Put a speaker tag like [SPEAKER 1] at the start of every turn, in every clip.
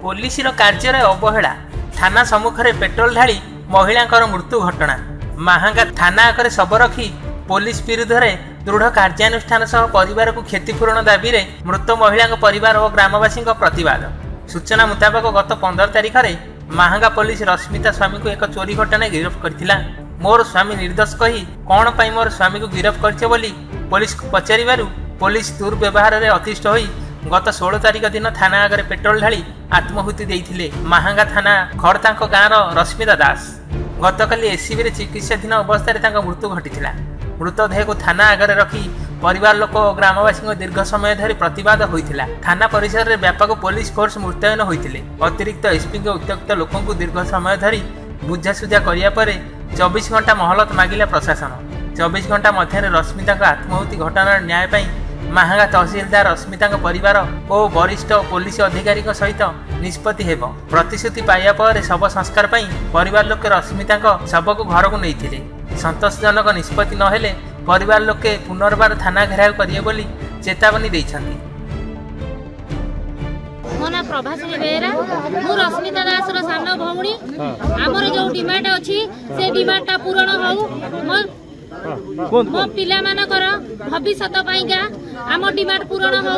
[SPEAKER 1] Police कार्य अवहेला थाना सम्मुख में पेट्रोल ढाली महिला मृत्यु घटना। महांगा थाना आगे शव रखी पुलिस विरुद्ध में दृढ़ कार्यानुष्ठान सह परिवार को क्षतिपूरण दाबी में मृत महिला परिवार और ग्रामवासी प्रतिवाद। सूचना मुताबक गत 15 तारिख में महांगा पुलिस रश्मिता स्वामी को एक चोरी घटना गिरफ्त करथिला। मोर स्वामी निर्दोष कही कौन पाई मोर स्वामी को गिरफ्त करछे बोली पुलिस को पचारिबारु पुलिस दुर्व्यवहार में अतिष्ठ होई गत 16 तारिख दिन थाना आगे पेट्रोल ढाली आत्माहुति देइथिले महांगा थाना खड़तांक गाँव रश्मिता दास। गतकाली एसीबी चिकित्साधीन अवस्था मृत्यु घटीला। मृतदेह को थाना आगे रखी परिवार लोक और ग्रामवासी दीर्घ समय धरी प्रतिवाद होता। थाना परिसर में व्यापक पुलिस फोर्स मुतयन होते। अतिरिक्त एसपी के उत्यक्त लोकों को दीर्घ समय धरी बुझासुझा करने पर 24 घंटा मोहलत मागिला प्रशासन। 24 घंटा मध्य रश्मिता आत्माहुति घटना न्याय पाई महांगा तहसीलदार रश्मिता परिवार और वरिष्ठ पुलिस अधिकारी सहित निष्पत्ति हेब। प्रतिश्रुति पाइबा पर शव संस्कार पाई परिवार लोके रश्मिता शव को घर को नहीं। संतोषजनक निष्पत्ति नहेले परिवार लोके पुनर्बार थाना घेराव करिए बोली चेतावनी देइछन्ति।
[SPEAKER 2] मो ना प्रभासिनी बेहरा मु रश्मिता दास रो सानो भौणी हमर जो डिमांड अछि से डिमांडटा पूर्ण होउ मो पिला मानकर भविष्य पाइका आम डिमांड पूर्ण हो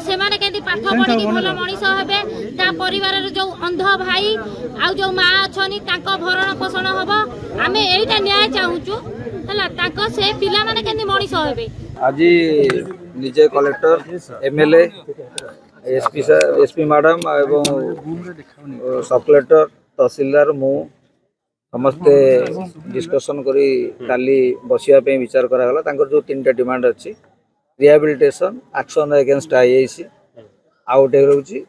[SPEAKER 2] से केंदी पाठ पढ़ी भल मनीष हेबे ता परिवार जो अंध भाई आ जो माँ अच्छी भरण पोषण हम आम यहीटा न्याय चाहूचु है से पिला माने केंदी मनीष हेबे।
[SPEAKER 3] आज निजे कलेक्टर एमएलए एसपी मैडम एवं सब कलेक्टर तहसीलदार मु समस्ते डिस्कसन करी काली बसिया पे विचार करागला। जो 3टा डिमांड अच्छी रिहेबिलिटेशन एक्शन अगेंस्ट आईआईसी आउटे रोची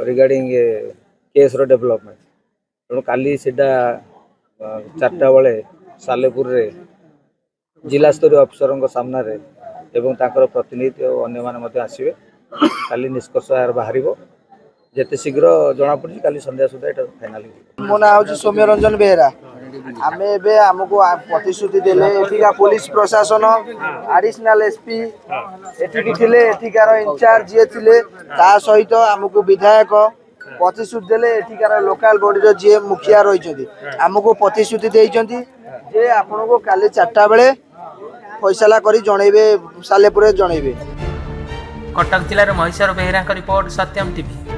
[SPEAKER 3] रिगार्डिंग केस रो डेवलपमेंट तेणु काली सीटा 4टा बेले सालेपुर रे जिला स्तरीय अफिसर सामना रे एवं ताकर प्रतिनिधि और अन्य माने आसवे काली निष्कर्ष यार बाहर जेते शीघ्र जना पड़ी काली संध्या सुधा एटा फाइनल।
[SPEAKER 4] मो ना हूँ सौम्य रंजन बेहरा आम ए आमको प्रतिश्रुति देले एठिका पुलिस प्रशासन एडिशनल एसपी एठिकी थिले एठिकार इंचार्ज जे थिले ता सहित आमको विधायक प्रतिश्रुति देले एठिकार लोकल बॉडी जे मुखिया रही आमको प्रतिश्रुति देइचंती जे आपनको काली 4टा बेले फैसला करी जणैबे सालेपुर जणैबे।
[SPEAKER 1] कटक जिलार महिषर बेहरा रिपोर्ट सत्यम टीवी।